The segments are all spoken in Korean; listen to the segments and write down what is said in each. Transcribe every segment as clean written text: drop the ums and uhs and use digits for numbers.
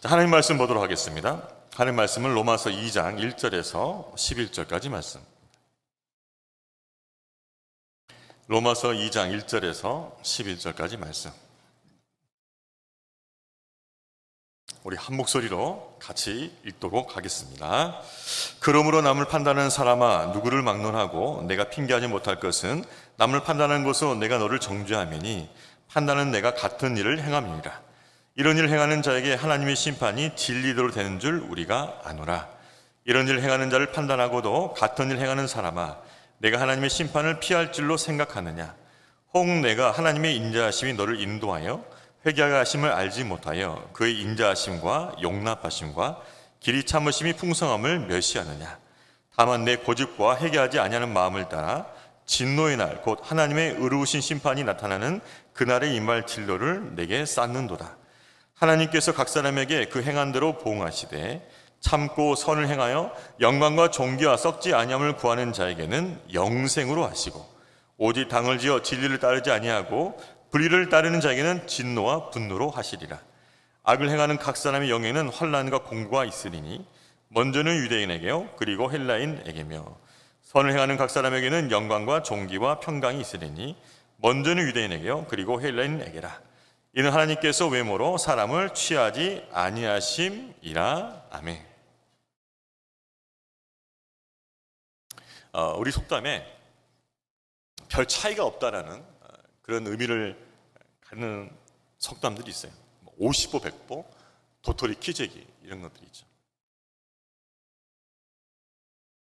하나님 말씀 보도록 하겠습니다. 하나님 말씀은 로마서 2장 1절에서 11절까지 말씀. 로마서 2장 1절에서 11절까지 말씀. 우리 한 목소리로 같이 읽도록 하겠습니다. 그러므로 남을 판단하는 사람아, 누구를 막론하고 내가 핑계하지 못할 것은 남을 판단하는 것으로 내가 너를 정죄함이니 판단은 내가 같은 일을 행함이니라. 이런 일을 행하는 자에게 하나님의 심판이 진리대로 되는 줄 우리가 아노라. 이런 일을 행하는 자를 판단하고도 같은 일을 행하는 사람아, 내가 하나님의 심판을 피할 줄로 생각하느냐? 혹 내가 하나님의 인자하심이 너를 인도하여 회개하게 하심을 알지 못하여 그의 인자하심과 용납하심과 길이 참으심이 풍성함을 멸시하느냐? 다만 내 고집과 회개하지 아니하는 마음을 따라 진노의 날 곧 하나님의 의로우신 심판이 나타나는 그날에 임할 진로를 내게 쌓는도다. 하나님께서 각 사람에게 그 행한 대로 보응하시되 참고 선을 행하여 영광과 존귀와 썩지 아니함을 구하는 자에게는 영생으로 하시고 오직 당을 지어 진리를 따르지 아니하고 불의를 따르는 자에게는 진노와 분노로 하시리라. 악을 행하는 각 사람의 영에는 환난과 공고가 있으리니 먼저는 유대인에게요 그리고 헬라인에게며 선을 행하는 각 사람에게는 영광과 존귀와 평강이 있으리니 먼저는 유대인에게요 그리고 헬라인에게라. 이는 하나님께서 외모로 사람을 취하지 아니하심이라. 아멘. 우리 속담에 별 차이가 없다라는 그런 의미를 갖는 속담들이 있어요. 50보 100보, 도토리 키재기 이런 것들이 있죠.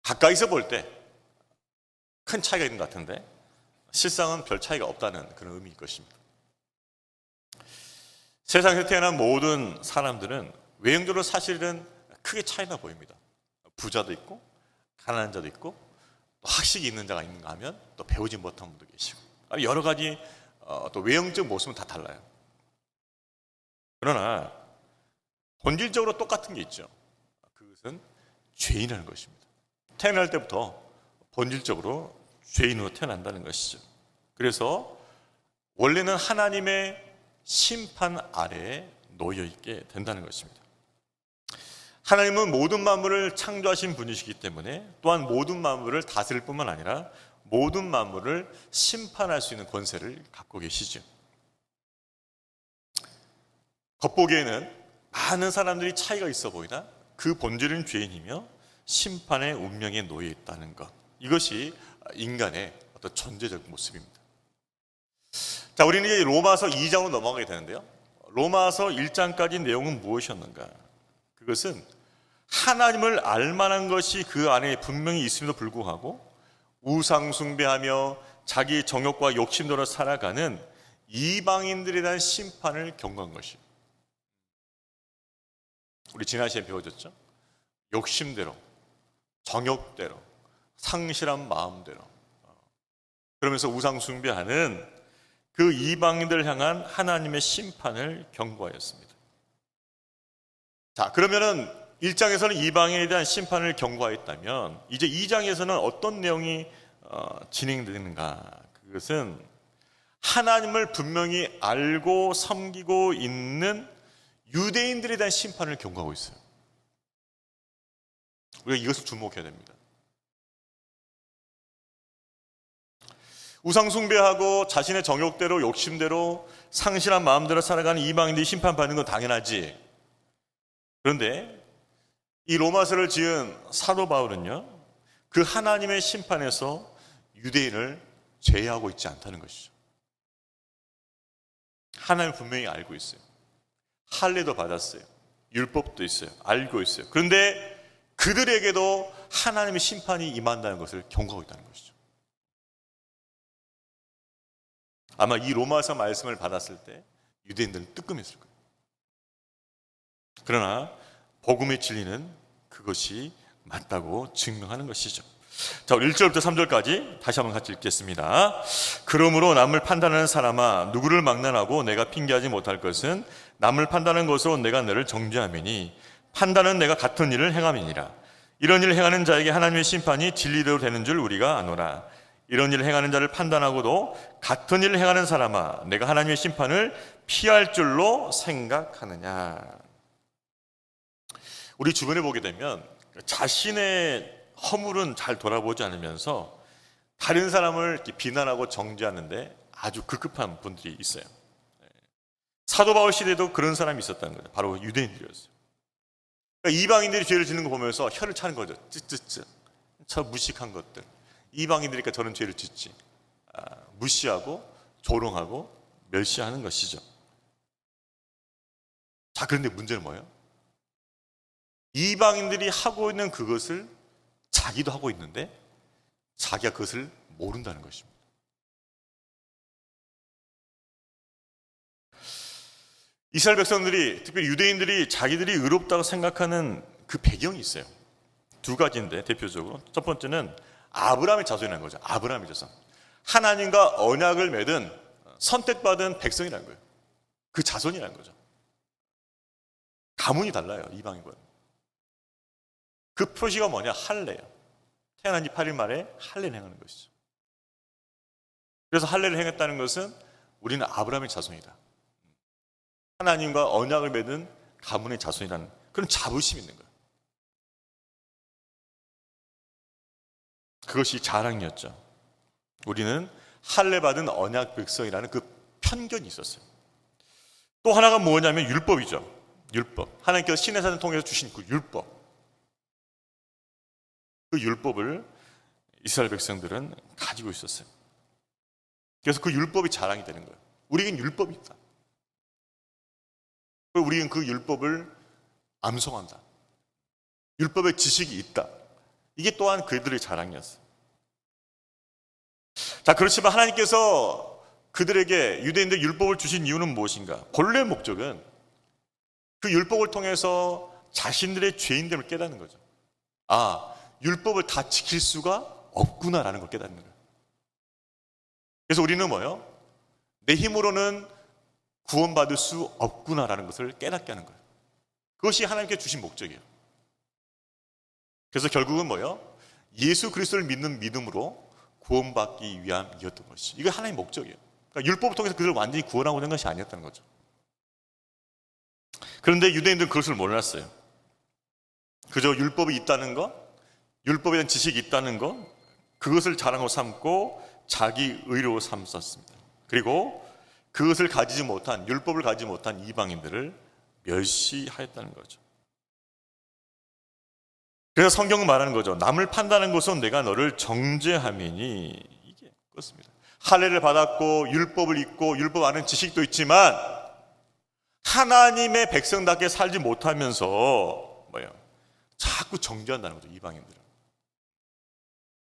가까이서 볼 때 큰 차이가 있는 것 같은데 실상은 별 차이가 없다는 그런 의미일 것입니다. 세상에서 태어난 모든 사람들은 외형적으로 사실은 크게 차이나 보입니다. 부자도 있고 가난한 자도 있고 또 학식이 있는 자가 있는가 하면 또 배우지 못한 분도 계시고 여러 가지 또 외형적 모습은 다 달라요. 그러나 본질적으로 똑같은 게 있죠. 그것은 죄인이라는 것입니다. 태어날 때부터 본질적으로 죄인으로 태어난다는 것이죠. 그래서 원래는 하나님의 심판 아래에 놓여 있게 된다는 것입니다. 하나님은 모든 만물을 창조하신 분이시기 때문에 또한 모든 만물을 다스릴 뿐만 아니라 모든 만물을 심판할 수 있는 권세를 갖고 계시죠. 겉보기에는 많은 사람들이 차이가 있어 보이나 그 본질은 죄인이며 심판의 운명에 놓여 있다는 것, 이것이 인간의 어떤 존재적 모습입니다. 자, 우리는 이제 로마서 2장으로 넘어가게 되는데요. 로마서 1장까지 내용은 무엇이었는가? 그것은 하나님을 알만한 것이 그 안에 분명히 있음에도 불구하고 우상 숭배하며 자기 정욕과 욕심대로 살아가는 이방인들에 대한 심판을 경고한 것이에요. 우리 지난 시간에 배워줬죠? 욕심대로, 정욕대로, 상실한 마음대로 그러면서 우상 숭배하는 그 이방인들을 향한 하나님의 심판을 경고하였습니다. 자, 그러면은 1장에서는 이방인에 대한 심판을 경고하였다면 이제 2장에서는 어떤 내용이 진행되는가? 그것은 하나님을 분명히 알고 섬기고 있는 유대인들에 대한 심판을 경고하고 있어요. 우리가 이것을 주목해야 됩니다. 우상 숭배하고 자신의 정욕대로 욕심대로 상실한 마음대로 살아가는 이방인들이 심판받는 건 당연하지. 그런데 이 로마서를 지은 사도 바울은요, 그 하나님의 심판에서 유대인을 제외하고 있지 않다는 것이죠. 하나님 분명히 알고 있어요. 할례도 받았어요. 율법도 있어요. 알고 있어요. 그런데 그들에게도 하나님의 심판이 임한다는 것을 경고하고 있다는 것이죠. 아마 이 로마서 말씀을 받았을 때 유대인들은 뜨끔했을 거예요. 그러나 복음의 진리는 그것이 맞다고 증명하는 것이죠. 자, 우리 1절부터 3절까지 다시 한번 같이 읽겠습니다. 그러므로 남을 판단하는 사람아, 누구를 막론하고 내가 핑계하지 못할 것은 남을 판단하는 것으로 내가 너를 정죄함이니 판단은 내가 같은 일을 행함이니라. 이런 일을 행하는 자에게 하나님의 심판이 진리대로 되는 줄 우리가 아노라. 이런 일을 행하는 자를 판단하고도 같은 일을 행하는 사람아, 내가 하나님의 심판을 피할 줄로 생각하느냐. 우리 주변에 보게 되면 자신의 허물은 잘 돌아보지 않으면서 다른 사람을 이렇게 비난하고 정죄하는데 아주 급급한 분들이 있어요. 사도 바울 시대에도 그런 사람이 있었다는 거죠. 바로 유대인들이었어요. 그러니까 이방인들이 죄를 짓는 거 보면서 혀를 차는 거죠. 쯧쯧쯧. 저 무식한 것들. 이방인들이니까 저런 죄를 짓지. 무시하고 조롱하고 멸시하는 것이죠. 자, 그런데 문제는 뭐예요? 이방인들이 하고 있는 그것을 자기도 하고 있는데 자기가 그것을 모른다는 것입니다. 이스라엘 백성들이, 특별히 유대인들이 자기들이 의롭다고 생각하는 그 배경이 있어요. 두 가지인데 대표적으로 첫 번째는 아브라함의 자손이라는 거죠. 아브라함의 자손. 하나님과 언약을 맺은 선택받은 백성이라는 거예요. 그 자손이라는 거죠. 가문이 달라요, 이방인과는. 그 표시가 뭐냐? 할례예요. 태어난 지 8일 만에 할례를 행하는 것이죠. 그래서 할례를 행했다는 것은 우리는 아브라함의 자손이다. 하나님과 언약을 맺은 가문의 자손이라는 그런 자부심이 있는 거예요. 그것이 자랑이었죠. 우리는 할례 받은 언약 백성이라는 그 편견이 있었어요. 또 하나가 뭐냐면 율법이죠. 율법. 하나님께서 시내산을 통해서 주신 그 율법. 그 율법을 이스라엘 백성들은 가지고 있었어요. 그래서 그 율법이 자랑이 되는 거예요. 우리에겐 율법이 있다. 우리는 그 율법을 암송한다. 율법의 지식이 있다. 이게 또한 그들의 자랑이었어요. 자, 그렇지만 하나님께서 그들에게 유대인들 율법을 주신 이유는 무엇인가? 본래 목적은 그 율법을 통해서 자신들의 죄인됨을 깨닫는 거죠. 아, 율법을 다 지킬 수가 없구나라는 걸 깨닫는 거예요. 그래서 우리는 뭐예요? 내 힘으로는 구원받을 수 없구나라는 것을 깨닫게 하는 거예요. 그것이 하나님께 주신 목적이에요. 그래서 결국은 뭐예요? 예수 그리스도를 믿는 믿음으로 구원받기 위함이었던 것이. 이게 하나님의 목적이에요. 그러니까 율법을 통해서 그들을 완전히 구원하고 있는 것이 아니었다는 거죠. 그런데 유대인들은 그것을 몰랐어요. 그저 율법이 있다는 것, 율법에 대한 지식이 있다는 것, 그것을 자랑으로 삼고 자기 의로 삼았습니다. 그리고 그것을 가지지 못한, 율법을 가지지 못한 이방인들을 멸시하였다는 거죠. 그래서 성경은 말하는 거죠. 남을 판단하는 것은 내가 너를 정죄함이니. 이게 그렇습니다. 할례를 받았고 율법을 읽고 율법 아는 지식도 있지만 하나님의 백성답게 살지 못하면서 뭐예요? 자꾸 정죄한다는 거죠. 이방인들은.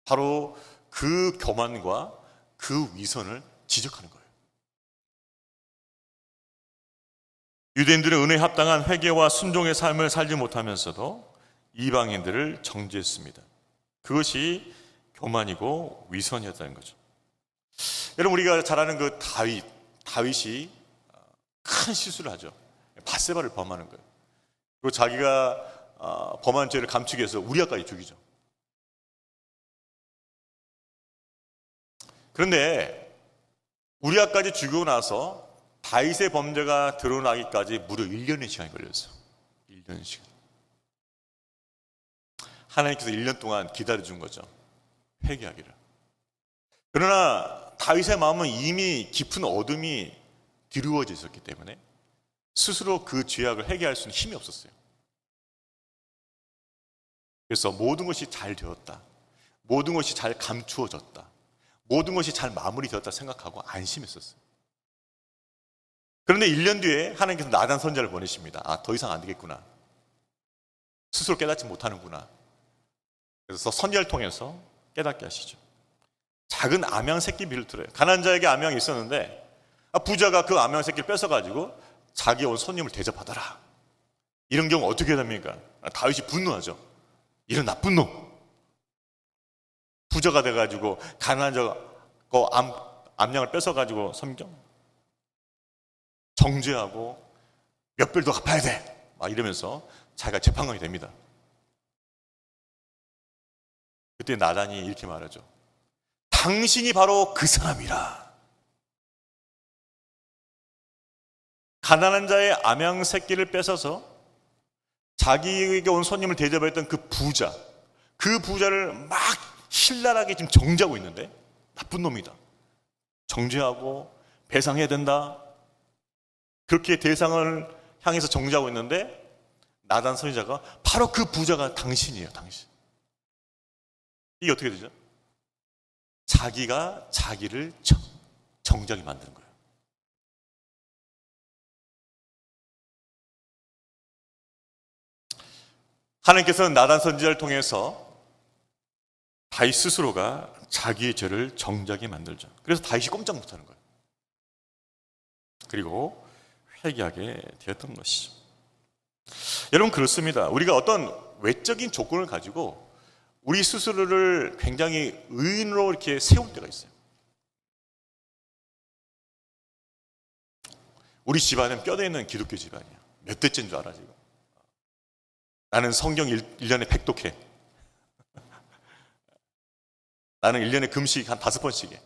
바로 그 교만과 그 위선을 지적하는 거예요. 유대인들은 은혜에 합당한 회개와 순종의 삶을 살지 못하면서도 이방인들을 정죄했습니다. 그것이 교만이고 위선이었다는 거죠. 여러분, 우리가 잘 아는 그 다윗이 큰 실수를 하죠. 밧세바를 범하는 거예요. 그리고 자기가 범한 죄를 감추기 위해서 우리아까지 죽이죠. 그런데 우리아까지 죽이고 나서 다윗의 범죄가 드러나기까지 무려 1년의 시간이 걸렸어요. 1년의 시간. 하나님께서 1년 동안 기다려준 거죠. 회개하기를. 그러나 다윗의 마음은 이미 깊은 어둠이 드리워져 있었기 때문에 스스로 그 죄악을 회개할 수는 힘이 없었어요. 그래서 모든 것이 잘 되었다. 모든 것이 잘 감추어졌다. 모든 것이 잘 마무리되었다 생각하고 안심했었어요. 그런데 1년 뒤에 하나님께서 나단 선지자를 보내십니다. 아, 더 이상 안 되겠구나. 스스로 깨닫지 못하는구나. 그래서 선지자를 통해서 깨닫게 하시죠. 작은 암양 새끼 비를 들어요. 가난한 자에게 암양이 있었는데 부자가 그 암양 새끼를 뺏어가지고 자기 온 손님을 대접하더라. 이런 경우 어떻게 됩니까? 다윗이 분노하죠. 이런 나쁜 놈. 부자가 돼가지고 가난한 자가 암양을 뺏어가지고 섬겨 정죄하고 몇 배를 더 갚아야 돼. 막 이러면서 자기가 재판관이 됩니다. 그때 나단이 이렇게 말하죠. 당신이 바로 그 사람이라. 가난한 자의 암양 새끼를 뺏어서 자기에게 온 손님을 대접했던 그 부자를 막 신랄하게 지금 정죄하고 있는데, 나쁜 놈이다, 정죄하고 배상해야 된다, 그렇게 대상을 향해서 정죄하고 있는데, 나단 선지자가 바로 그 부자가 당신이에요. 당신. 이게 어떻게 되죠? 자기가 자기를 정죄하게 만드는 거예요. 하나님께서는 나단 선지자를 통해서 다윗 스스로가 자기의 죄를 정죄하게 만들죠. 그래서 다윗이 꼼짝 못하는 거예요. 그리고 회개하게 되었던 것이죠. 여러분, 그렇습니다. 우리가 어떤 외적인 조건을 가지고 우리 스스로를 굉장히 의인으로 이렇게 세울 때가 있어요. 우리 집안은 뼈대 있는 기독교 집안이야. 몇 대째인 줄 알아 지금? 나는 성경 1년에 100독해. 나는 1년에 금식 한 5번씩 해.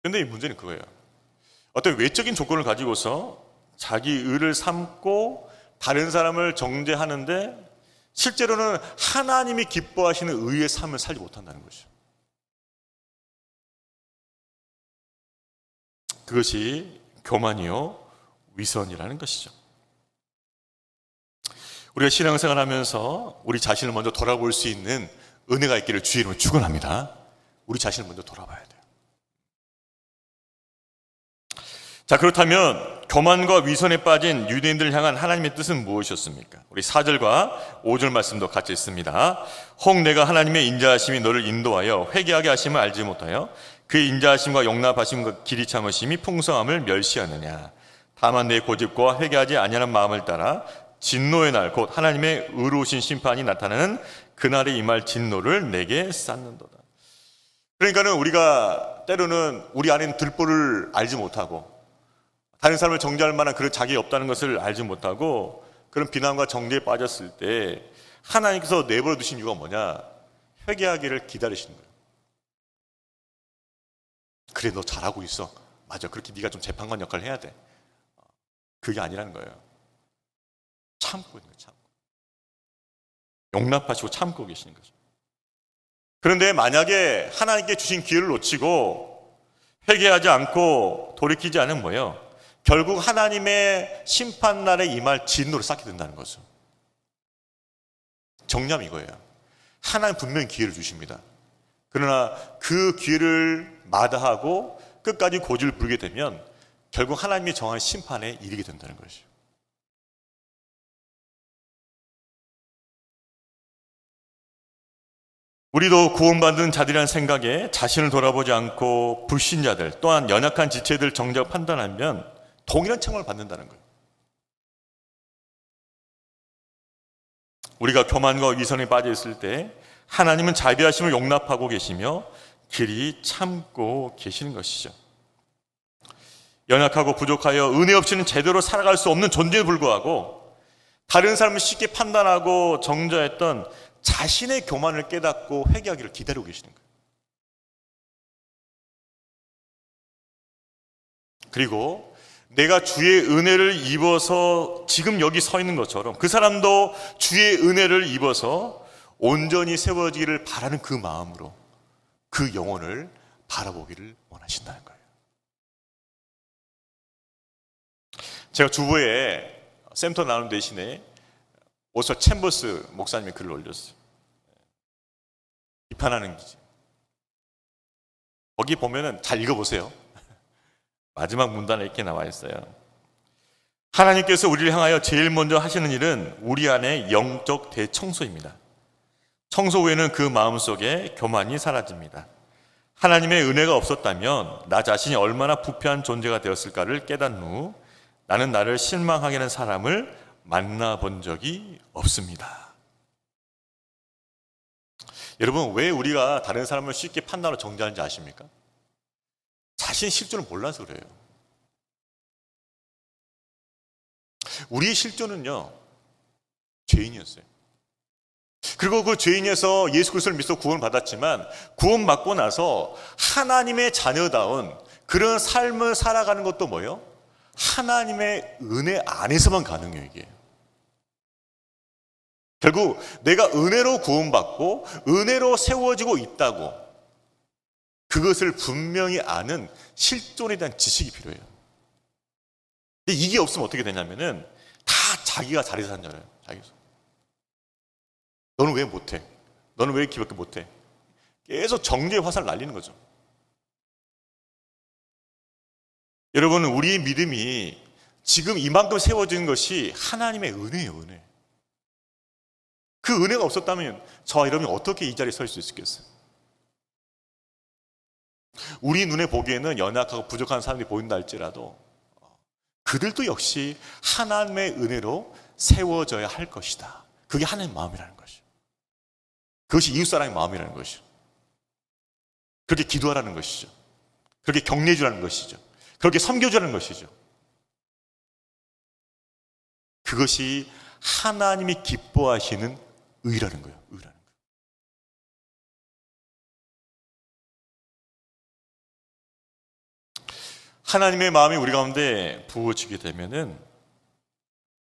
근데 이 문제는 그거예요. 어떤 외적인 조건을 가지고서 자기 의를 삼고 다른 사람을 정죄하는데, 실제로는 하나님이 기뻐하시는 의의 삶을 살지 못한다는 것이죠. 그것이 교만이요 위선이라는 것이죠. 우리가 신앙생활 하면서 우리 자신을 먼저 돌아볼 수 있는 은혜가 있기를 주의 이름으로 축원합니다. 우리 자신을 먼저 돌아봐야 돼요. 자, 그렇다면 교만과 위선에 빠진 유대인들을 향한 하나님의 뜻은 무엇이었습니까? 우리 4절과 5절 말씀도 같이 있습니다. 혹 내가 하나님의 인자하심이 너를 인도하여 회개하게 하심을 알지 못하여 그의 인자하심과 용납하심과 길이 참으심이 풍성함을 멸시하느냐. 다만 내 고집과 회개하지 아니하는 마음을 따라 진노의 날, 곧 하나님의 의로우신 심판이 나타나는 그날에 임할 진노를 내게 쌓는도다. 그러니까는 우리가 때로는 우리 안에는 들보를 알지 못하고 다른 사람을 정죄할 만한 그런 자격이 없다는 것을 알지 못하고 그런 비난과 정죄에 빠졌을 때 하나님께서 내버려 두신 이유가 뭐냐? 회개하기를 기다리시는 거예요. 그래, 너 잘하고 있어. 맞아, 그렇게 네가 좀 재판관 역할을 해야 돼. 그게 아니라는 거예요. 참고 있는 거예요. 참고. 용납하시고 참고 계시는 거죠. 그런데 만약에 하나님께 주신 기회를 놓치고 회개하지 않고 돌이키지 않으면 뭐예요? 결국 하나님의 심판날에 임할 진노를 쌓게 된다는 거죠. 정념 이거예요. 하나님 분명히 기회를 주십니다. 그러나 그 기회를 마다하고 끝까지 고집을 부리게 되면 결국 하나님이 정한 심판에 이르게 된다는 것이죠. 우리도 구원받은 자들이라는 생각에 자신을 돌아보지 않고 불신자들 또한 연약한 지체들 정작 판단하면 동일한 책임을 받는다는 거예요. 우리가 교만과 위선에 빠져 있을 때 하나님은 자비하심을 용납하고 계시며 길이 참고 계시는 것이죠. 연약하고 부족하여 은혜 없이는 제대로 살아갈 수 없는 존재에 불구하고 다른 사람을 쉽게 판단하고 정죄했던 자신의 교만을 깨닫고 회개하기를 기다리고 계시는 거예요. 그리고 내가 주의 은혜를 입어서 지금 여기 서 있는 것처럼 그 사람도 주의 은혜를 입어서 온전히 세워지기를 바라는 그 마음으로 그 영혼을 바라보기를 원하신다는 거예요. 제가 주보에 샘터 나눔 대신에 오서 챔버스 목사님의 글을 올렸어요. 비판하는 기지. 거기 보면은 잘 읽어보세요. 마지막 문단에 이렇게 나와 있어요. 하나님께서 우리를 향하여 제일 먼저 하시는 일은 우리 안의 영적 대청소입니다. 청소 후에는 그 마음속에 교만이 사라집니다. 하나님의 은혜가 없었다면 나 자신이 얼마나 부패한 존재가 되었을까를 깨닫는 후 나는 나를 실망하게 하는 사람을 만나본 적이 없습니다. 여러분, 왜 우리가 다른 사람을 쉽게 판단하고 정죄하는지 아십니까? 자신의 실존을 몰라서 그래요. 우리의 실존은요, 죄인이었어요. 그리고 그 죄인에서 예수 그리스도를 믿어 구원을 받았지만 구원받고 나서 하나님의 자녀다운 그런 삶을 살아가는 것도 뭐예요? 하나님의 은혜 안에서만 가능해요, 이게. 결국 내가 은혜로 구원받고 은혜로 세워지고 있다고, 그것을 분명히 아는 실존에 대한 지식이 필요해요. 근데 이게 없으면 어떻게 되냐면은 다 자기가 잘해서 한잖아요. 자기가. 너는 왜 못해? 너는 왜 이렇게밖에 못해? 계속 정죄의 화살을 날리는 거죠. 여러분, 우리의 믿음이 지금 이만큼 세워진 것이 하나님의 은혜예요, 은혜. 그 은혜가 없었다면 저와 여러분이 어떻게 이 자리에 설 수 있겠어요? 우리 눈에 보기에는 연약하고 부족한 사람들이 보인다 할지라도 그들도 역시 하나님의 은혜로 세워져야 할 것이다. 그게 하나님의 마음이라는 것이죠. 그것이 이웃사람의 마음이라는 것이죠. 그렇게 기도하라는 것이죠. 그렇게 격려해주라는 것이죠. 그렇게 섬겨주라는 것이죠. 그것이 하나님이 기뻐하시는 의라는 거예요. 의라는 거예요. 하나님의 마음이 우리 가운데 부어지게 되면은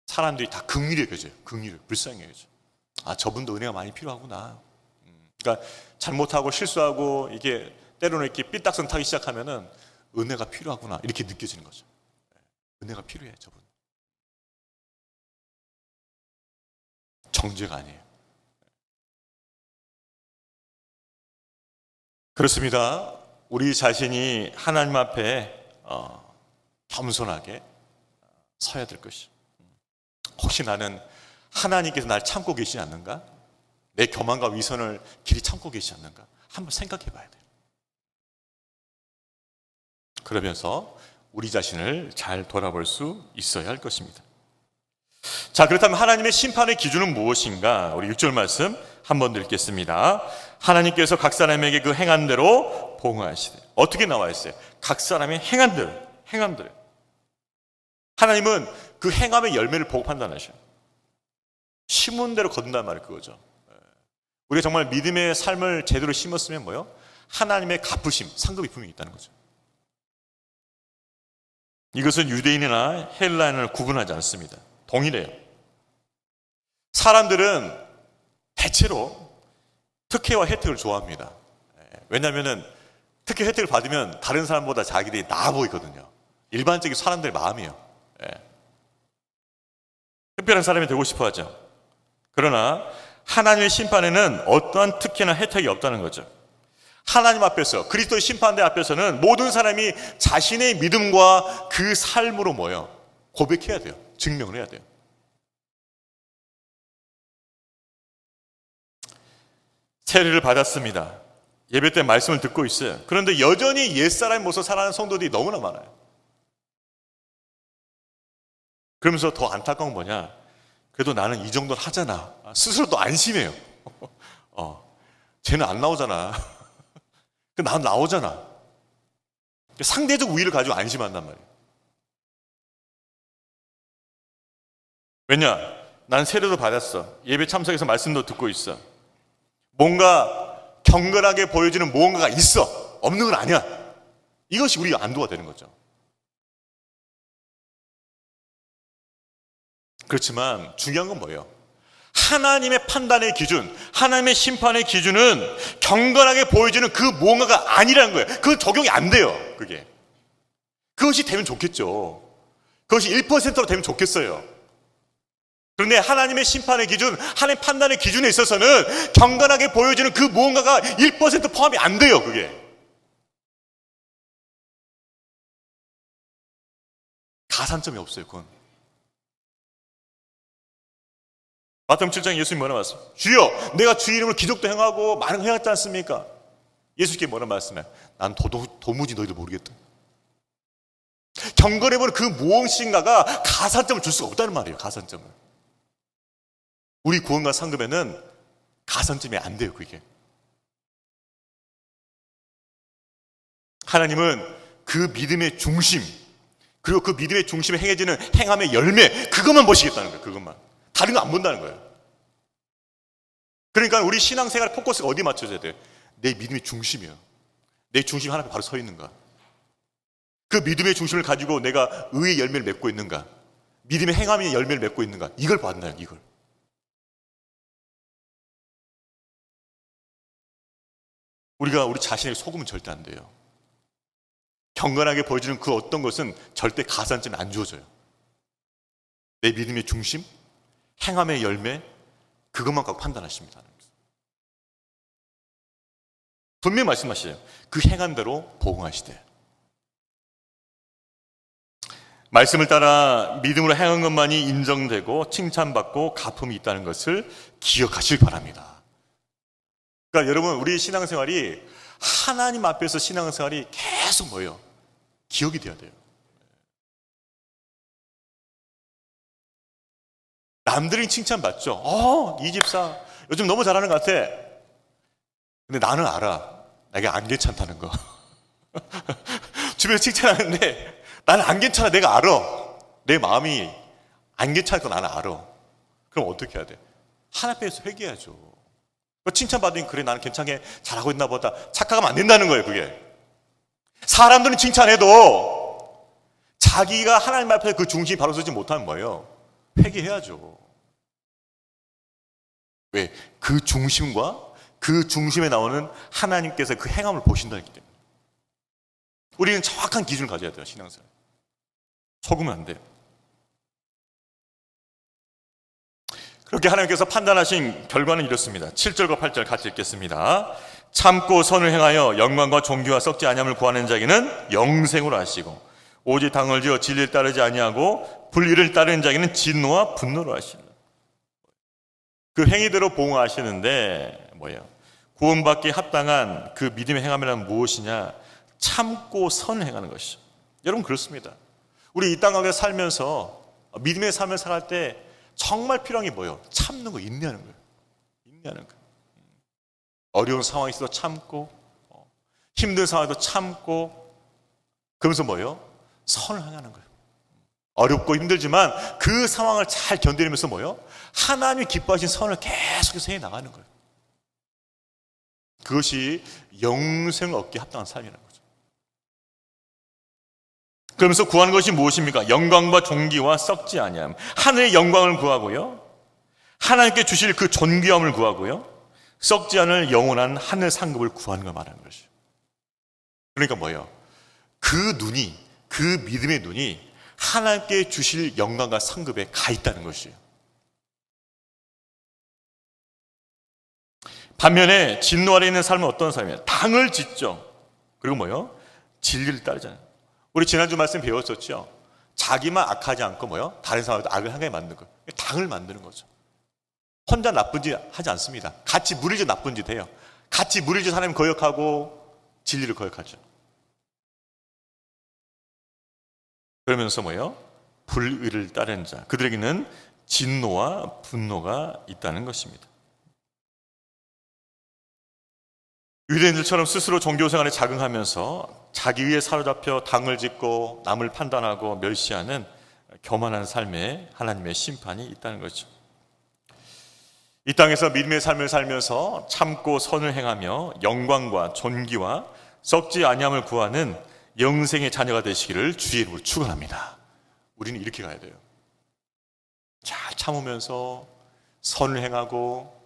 사람들이 다 긍휼히 여겨져요. 긍휼을 불쌍히 여겨져요. 아, 저분도 은혜가 많이 필요하구나. 그러니까 잘못하고 실수하고 이게 때로는 이렇게 삐딱선 타기 시작하면은 은혜가 필요하구나 이렇게 느껴지는 거죠. 은혜가 필요해, 저분. 정죄가 아니에요. 그렇습니다. 우리 자신이 하나님 앞에 겸손하게 서야 될 것이죠. 혹시 나는 하나님께서 날 참고 계시지 않는가? 내 교만과 위선을 길이 참고 계시지 않는가? 한번 생각해 봐야 돼요. 그러면서 우리 자신을 잘 돌아볼 수 있어야 할 것입니다. 자, 그렇다면 하나님의 심판의 기준은 무엇인가? 우리 6절 말씀 한 번 더 읽겠습니다. 하나님께서 각 사람에게 그 행한 대로 봉하시되. 어떻게 나와 있어요? 각 사람의 행한 대로. 행한 대로. 하나님은 그 행함의 열매를 보고 판단하셔요. 심은 대로 거둔단 말이 그거죠. 우리가 정말 믿음의 삶을 제대로 심었으면 뭐요? 하나님의 갚으심, 상급이 분명히 있다는 거죠. 이것은 유대인이나 헬라인을 구분하지 않습니다. 동일해요. 사람들은 대체로 특혜와 혜택을 좋아합니다. 왜냐하면 특혜 혜택을 받으면 다른 사람보다 자기들이 나아 보이거든요. 일반적인 사람들의 마음이에요. 특별한 사람이 되고 싶어 하죠. 그러나 하나님의 심판에는 어떠한 특혜나 혜택이 없다는 거죠. 하나님 앞에서, 그리스도의 심판대 앞에서는 모든 사람이 자신의 믿음과 그 삶으로 모여 고백해야 돼요. 증명을 해야 돼요. 세례를 받았습니다. 예배 때 말씀을 듣고 있어요. 그런데 여전히 옛사람의 모습 살아가는 성도들이 너무나 많아요. 그러면서 더 안타까운 건 뭐냐? 그래도 나는 이 정도는 하잖아. 스스로 또 안심해요. 쟤는 안 나오잖아. 난 나오잖아. 상대적 우위를 가지고 안심한단 말이에요. 왜냐? 난 세례도 받았어. 예배 참석해서 말씀도 듣고 있어. 뭔가 경건하게 보여지는 무언가가 있어. 없는 건 아니야. 이것이 우리 안도가 되는 거죠. 그렇지만 중요한 건 뭐예요? 하나님의 판단의 기준, 하나님의 심판의 기준은 경건하게 보여지는 그 무언가가 아니라는 거예요. 그건 적용이 안 돼요. 그것이 되면 좋겠죠. 그것이 1%로 되면 좋겠어요. 그런데 하나님의 심판의 기준, 하나님의 판단의 기준에 있어서는 경건하게 보여지는 그 무언가가 1% 포함이 안 돼요. 그게 가산점이 없어요. 그건. 마태복음 7장 예수님이 뭐라 말씀? 주여, 내가 주의 이름으로 기적도 행하고 많은 거 행했지 않습니까? 예수님께 뭐라 말씀해? 난 도무지 너희들 모르겠다. 경건해보는 그 무엇인가가 가산점을 줄 수가 없다는 말이에요. 가산점을. 우리 구원과 상급에는 가산점이 안 돼요. 그게. 하나님은 그 믿음의 중심, 그리고 그 믿음의 중심에 행해지는 행함의 열매, 그것만 보시겠다는 거예요. 그것만. 다른 거 안 본다는 거예요. 그러니까 우리 신앙생활의 포커스가 어디 맞춰져야 돼요? 내 믿음의 중심이에요. 내 중심 하나 앞에 바로 서 있는가. 그 믿음의 중심을 가지고 내가 의의 열매를 맺고 있는가, 믿음의 행함의 열매를 맺고 있는가, 이걸 봤나요? 이걸. 우리가 우리 자신에게 속으면 절대 안 돼요. 경건하게 보여주는 그 어떤 것은 절대 가산점이 안 주어져요. 내 믿음의 중심, 행함의 열매, 그것만 갖고 판단하십니다. 분명히 말씀하시죠. 그 행한 대로 복응하시되. 말씀을 따라 믿음으로 행한 것만이 인정되고 칭찬받고 갚음이 있다는 것을 기억하시기 바랍니다. 그러니까 여러분, 우리 신앙생활이 하나님 앞에서 신앙생활이 계속 뭐예요? 기억이 돼야 돼요. 남들이 칭찬받죠. 이 집사 요즘 너무 잘하는 것 같아. 근데 나는 알아. 내가 안 괜찮다는 거. 주변에서 칭찬하는데 나는 안 괜찮아. 내가 알아. 내 마음이 안 괜찮을 거 나는 알아. 그럼 어떻게 해야 돼? 하나님 앞에서 회개해야죠. 칭찬받으니 그래 나는 괜찮게 잘하고 있나 보다 착각하면 안 된다는 거예요. 그게 사람들은 칭찬해도 자기가 하나님 앞에 그 중심이 바로 서지 못하면 뭐예요? 회개해야죠. 왜? 그 중심과 그 중심에 나오는 하나님께서 그 행함을 보신다 했기 때문에 우리는 정확한 기준을 가져야 돼요. 신앙생활 속으면 안 돼요. 그렇게 하나님께서 판단하신 결과는 이렇습니다. 7절과 8절 같이 읽겠습니다. 참고 선을 행하여 영광과 존귀와 썩지 아니함을 구하는 자에게는 영생으로 하시고 오직 당을 지어 진리를 따르지 아니하고 불의를 따르는 자에게는 진노와 분노로 하시라. 그 행위대로 보응하시는데 뭐예요? 구원받기에 합당한 그 믿음의 행함이란 무엇이냐? 참고 선을 행하는 것이죠. 여러분 그렇습니다. 우리 이 땅 가운데 살면서 믿음의 삶을 살아갈 때 정말 필요한 게 뭐예요? 참는 거, 인내하는 거예요. 인내하는 거예요. 어려운 상황이 있어도 참고, 힘든 상황에도 참고, 그러면서 뭐예요? 선을 행하는 거예요. 어렵고 힘들지만 그 상황을 잘 견디면서 뭐예요? 하나님이 기뻐하신 선을 계속해서 해 나가는 거예요. 그것이 영생을 얻기에 합당한 삶이라는 거죠. 그러면서 구하는 것이 무엇입니까? 영광과 존귀와 썩지 아니함. 하늘의 영광을 구하고요. 하나님께 주실 그 존귀함을 구하고요. 썩지 않을 영원한 하늘 상급을 구하는 걸 말하는 것이죠. 그러니까 뭐예요? 그 눈이, 그 믿음의 눈이 하나님께 주실 영광과 상급에 가 있다는 것이에요. 반면에 진노 아래 있는 삶은 어떤 삶이에요? 당을 짓죠. 그리고 뭐예요? 진리를 따르잖아요. 우리 지난주 말씀 배웠었죠. 자기만 악하지 않고 뭐요? 다른 사람도 악을 하게 만드는 거예요. 당을 만드는 거죠. 혼자 나쁜 짓 하지 않습니다. 같이 무리를 져 나쁜 짓 해요. 같이 무리를 져 하나님 거역하고 진리를 거역하죠. 그러면서 뭐예요? 불의를 따르는 자, 그들에게는 진노와 분노가 있다는 것입니다. 유대인들처럼 스스로 종교생활에 자긍하면서 자기 위에 사로잡혀 당을 짓고 남을 판단하고 멸시하는 교만한 삶에 하나님의 심판이 있다는 거죠. 이 땅에서 믿음의 삶을 살면서 참고 선을 행하며 영광과 존귀와 썩지 아니함을 구하는 영생의 자녀가 되시기를 주의 이름으로 축원합니다. 우리는 이렇게 가야 돼요. 잘 참으면서 선을 행하고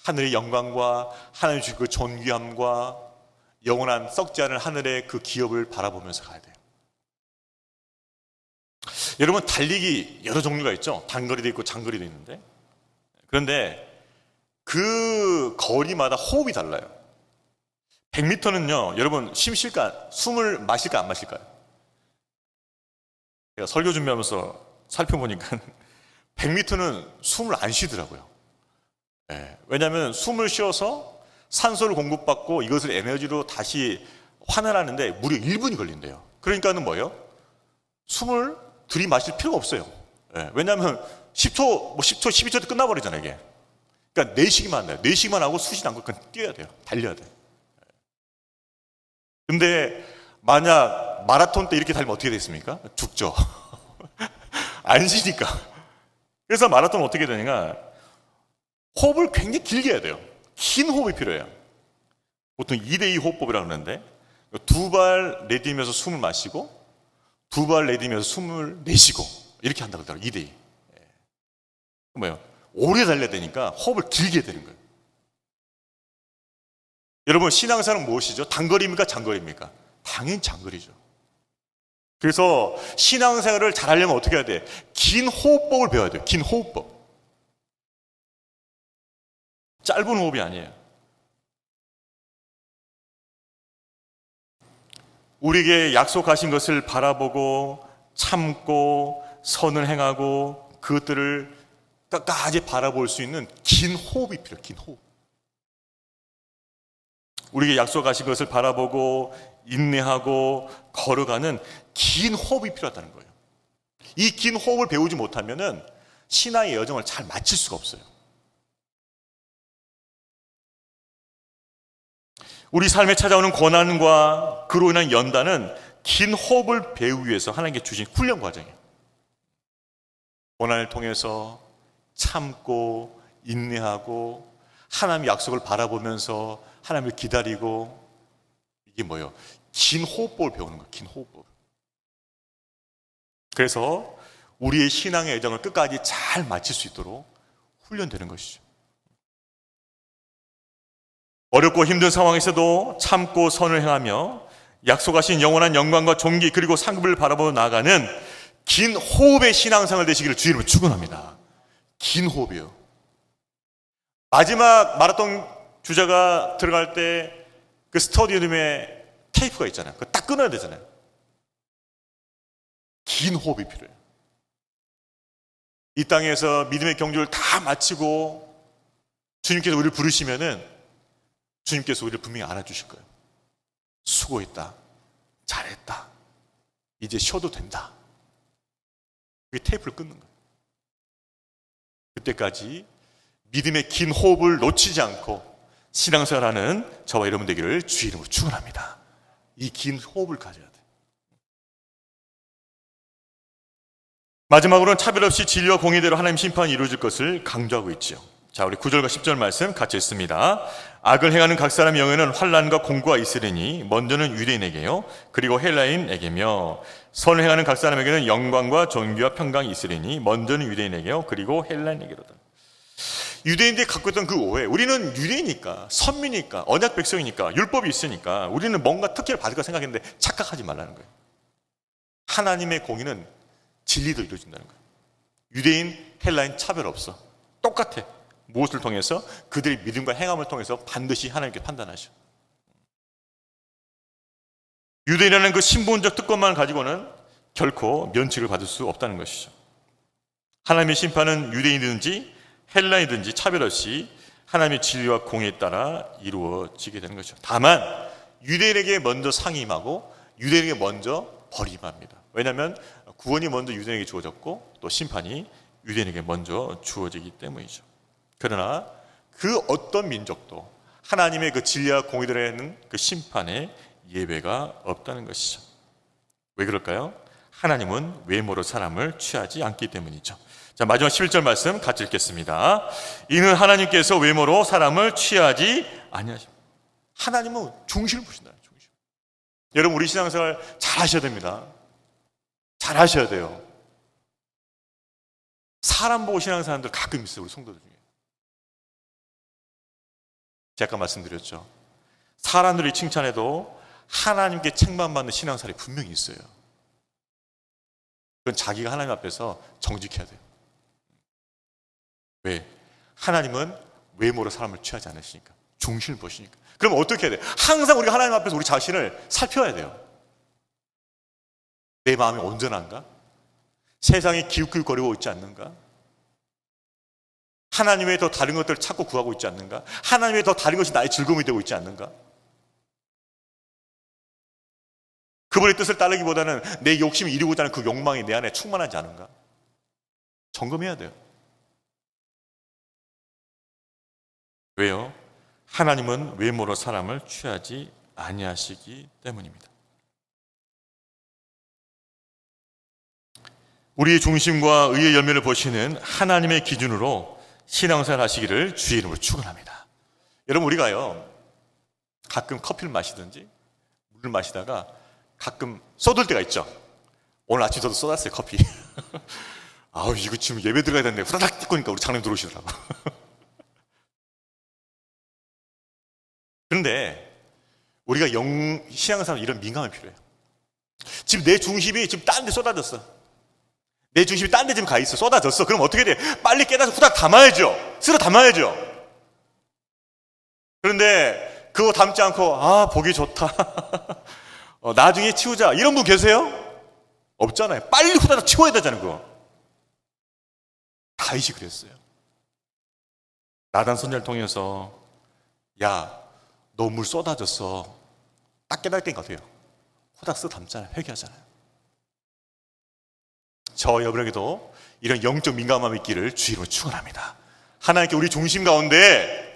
하늘의 영광과 하나님 주신 그 존귀함과 영원한 썩지 않은 하늘의 그 기업을 바라보면서 가야 돼요. 여러분 달리기 여러 종류가 있죠. 단거리도 있고 장거리도 있는데 그런데 그 거리마다 호흡이 달라요. 100m는요 여러분 쉴까? 숨을 마실까 안 마실까요? 제가 설교 준비하면서 살펴보니까 100m는 숨을 안 쉬더라고요. 네, 왜냐하면 숨을 쉬어서 산소를 공급받고 이것을 에너지로 다시 환원하는데 무려 1분이 걸린대요. 그러니까는 뭐예요? 숨을 들이마실 필요가 없어요. 네, 왜냐하면 10초, 12초도 끝나버리잖아요, 이게. 그러니까 내쉬기만 해요. 내쉬기만 하고 수시 않고 그냥 뛰어야 돼요. 달려야 돼요. 근데 만약 마라톤 때 이렇게 달리면 어떻게 됐습니까? 죽죠. 안 쉬니까. 그래서 마라톤은 어떻게 되냐면 호흡을 굉장히 길게 해야 돼요. 긴 호흡이 필요해요. 보통 2대2 호흡법이라고 하는데 두 발 내디면서 숨을 마시고 두 발 내디면서 숨을 내쉬고 이렇게 한다고 하더라고요. 2대2. 뭐예요? 오래 달려야 되니까 호흡을 길게 되는 거예요. 여러분, 신앙생활은 무엇이죠? 단거리입니까? 장거리입니까? 당연히 장거리죠. 그래서 신앙생활을 잘하려면 어떻게 해야 돼? 긴 호흡법을 배워야 돼요. 긴 호흡법. 짧은 호흡이 아니에요. 우리에게 약속하신 것을 바라보고 참고 선을 행하고 그것들을 끝까지 바라볼 수 있는 긴 호흡이 필요해요. 긴 호흡. 우리에게 약속하신 것을 바라보고 인내하고 걸어가는 긴 호흡이 필요하다는 거예요. 이 긴 호흡을 배우지 못하면 신앙의 여정을 잘 마칠 수가 없어요. 우리 삶에 찾아오는 고난과 그로 인한 연단은 긴 호흡을 배우기 위해서 하나님께 주신 훈련 과정이에요. 고난을 통해서 참고 인내하고 하나님의 약속을 바라보면서 하나님을 기다리고, 이게 뭐예요? 긴 호흡법을 배우는 거예요. 긴 호흡법. 그래서 우리의 신앙의 여정을 끝까지 잘 마칠 수 있도록 훈련되는 것이죠. 어렵고 힘든 상황에서도 참고 선을 행하며 약속하신 영원한 영광과 존귀 그리고 상급을 바라보며 나아가는 긴 호흡의 신앙생활 되시기를 주의 이름으로 축원합니다. 긴 호흡이요. 마지막 마라톤 주자가 들어갈 때 그 스터디움에 테이프가 있잖아요. 그거 딱 끊어야 되잖아요. 긴 호흡이 필요해요. 이 땅에서 믿음의 경주를 다 마치고 주님께서 우리를 부르시면은 주님께서 우리를 분명히 알아주실 거예요. 수고했다. 잘했다. 이제 쉬어도 된다. 그게 테이프를 끊는 거예요. 그때까지 믿음의 긴 호흡을 놓치지 않고 신앙생활하는 저와 여러분 되기를 주의 이름으로 축원합니다. 이 긴 호흡을 가져야 돼요. 마지막으로는 차별 없이 진리와 공의대로 하나님 심판이 이루어질 것을 강조하고 있죠. 자, 우리 9절과 10절 말씀 같이 읽습니다. 악을 행하는 각 사람의 영에는 환난과 공고가 있으리니 먼저는 유대인에게요 그리고 헬라인에게며, 선을 행하는 각 사람에게는 영광과 존귀와 평강이 있으리니 먼저는 유대인에게요 그리고 헬라인에게로다. 유대인들이 갖고 있던 그 오해, 우리는 유대이니까, 선미니까, 언약 백성이니까, 율법이 있으니까 우리는 뭔가 특혜를 받을 까 생각했는데 착각하지 말라는 거예요. 하나님의 공의는 진리도 이루어진다는 거예요. 유대인, 헬라인 차별 없어. 똑같아. 무엇을 통해서? 그들의 믿음과 행함을 통해서 반드시 하나님께 판단하셔. 유대인이라는 그 신분적 특권만 가지고는 결코 면책을 받을 수 없다는 것이죠. 하나님의 심판은 유대인이든지 헬라인이든지 차별 없이 하나님의 진리와 공의에 따라 이루어지게 되는 것이죠. 다만 유대인에게 먼저 상임하고 유대인에게 먼저 버림합니다. 왜냐하면 구원이 먼저 유대인에게 주어졌고 또 심판이 유대인에게 먼저 주어지기 때문이죠. 그러나 그 어떤 민족도 하나님의 그 진리와 공의대로는 그 심판에 예외가 없다는 것이죠. 왜 그럴까요? 하나님은 외모로 사람을 취하지 않기 때문이죠. 자, 마지막 11절 말씀 같이 읽겠습니다. 이는 하나님께서 외모로 사람을 취하지 아니하십니다. 하나님은 중심을 보신다. 중심. 여러분, 우리 신앙생활 잘 하셔야 됩니다. 잘 하셔야 돼요. 사람 보고 신앙생활들 가끔 있어요. 우리 성도들 중에. 제가 아까 말씀드렸죠. 사람들이 칭찬해도 하나님께 책망받는 신앙생활이 분명히 있어요. 그건 자기가 하나님 앞에서 정직해야 돼요. 왜? 하나님은 외모로 사람을 취하지 않으시니까. 중심을 보시니까. 그럼 어떻게 해야 돼요? 항상 우리가 하나님 앞에서 우리 자신을 살펴야 돼요. 내 마음이 온전한가? 세상에 기웃기웃거리고 있지 않는가? 하나님 외에 더 다른 것들을 찾고 구하고 있지 않는가? 하나님 외에 더 다른 것이 나의 즐거움이 되고 있지 않는가? 그분의 뜻을 따르기보다는 내 욕심이 이루고자 하는 그 욕망이 내 안에 충만하지 않은가? 점검해야 돼요. 왜요? 하나님은 외모로 사람을 취하지 아니하시기 때문입니다. 우리의 중심과 의의 열매를 보시는 하나님의 기준으로 신앙생활 하시기를 주의 이름으로 축원합니다. 여러분, 우리가요 가끔 커피를 마시든지 물을 마시다가 가끔 쏟을 때가 있죠. 오늘 아침 저도 쏟았어요, 커피. 아우, 이거 지금 예배 들어가야 되는데 후다닥 뛰고니까 우리 장로님 들어오시더라고. 그런데 우리가 신앙생활 이런 민감함이 필요해요. 지금 내 중심이 지금 딴 데 쏟아졌어. 내 중심이 딴 데 지금 가 있어. 쏟아졌어. 그럼 어떻게 돼? 빨리 깨닫고 후다닥 담아야죠. 쓸어 담아야죠. 그런데 그거 담지 않고 보기 좋다. 나중에 치우자. 이런 분 계세요? 없잖아요. 빨리 후다닥 치워야 되잖아요. 그거. 다윗이 그랬어요. 나단 선지자를 통해서 야, 너 물 쏟아졌어. 딱 깨달을 때니까 어때요? 후다닥 쓸어 담잖아요. 회개하잖아요. 저 여러분에게도 이런 영적 민감함이 있기를 주의 이름으로 축원합니다. 하나님께 우리 중심 가운데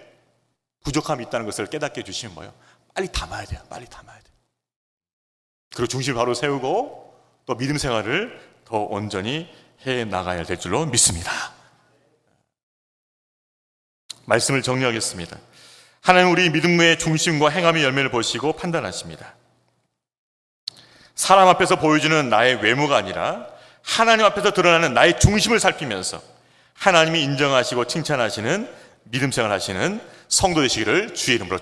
부족함이 있다는 것을 깨닫게 해주시면 뭐예요? 빨리 담아야 돼요. 빨리 담아야 돼요. 그리고 중심을 바로 세우고 또 믿음 생활을 더 온전히 해 나가야 될 줄로 믿습니다. 말씀을 정리하겠습니다. 하나님 우리 믿음의 중심과 행함의 열매를 보시고 판단하십니다. 사람 앞에서 보여주는 나의 외모가 아니라 하나님 앞에서 드러나는 나의 중심을 살피면서 하나님이 인정하시고 칭찬하시는 믿음 생활 하시는 성도 되시기를 주의 이름으로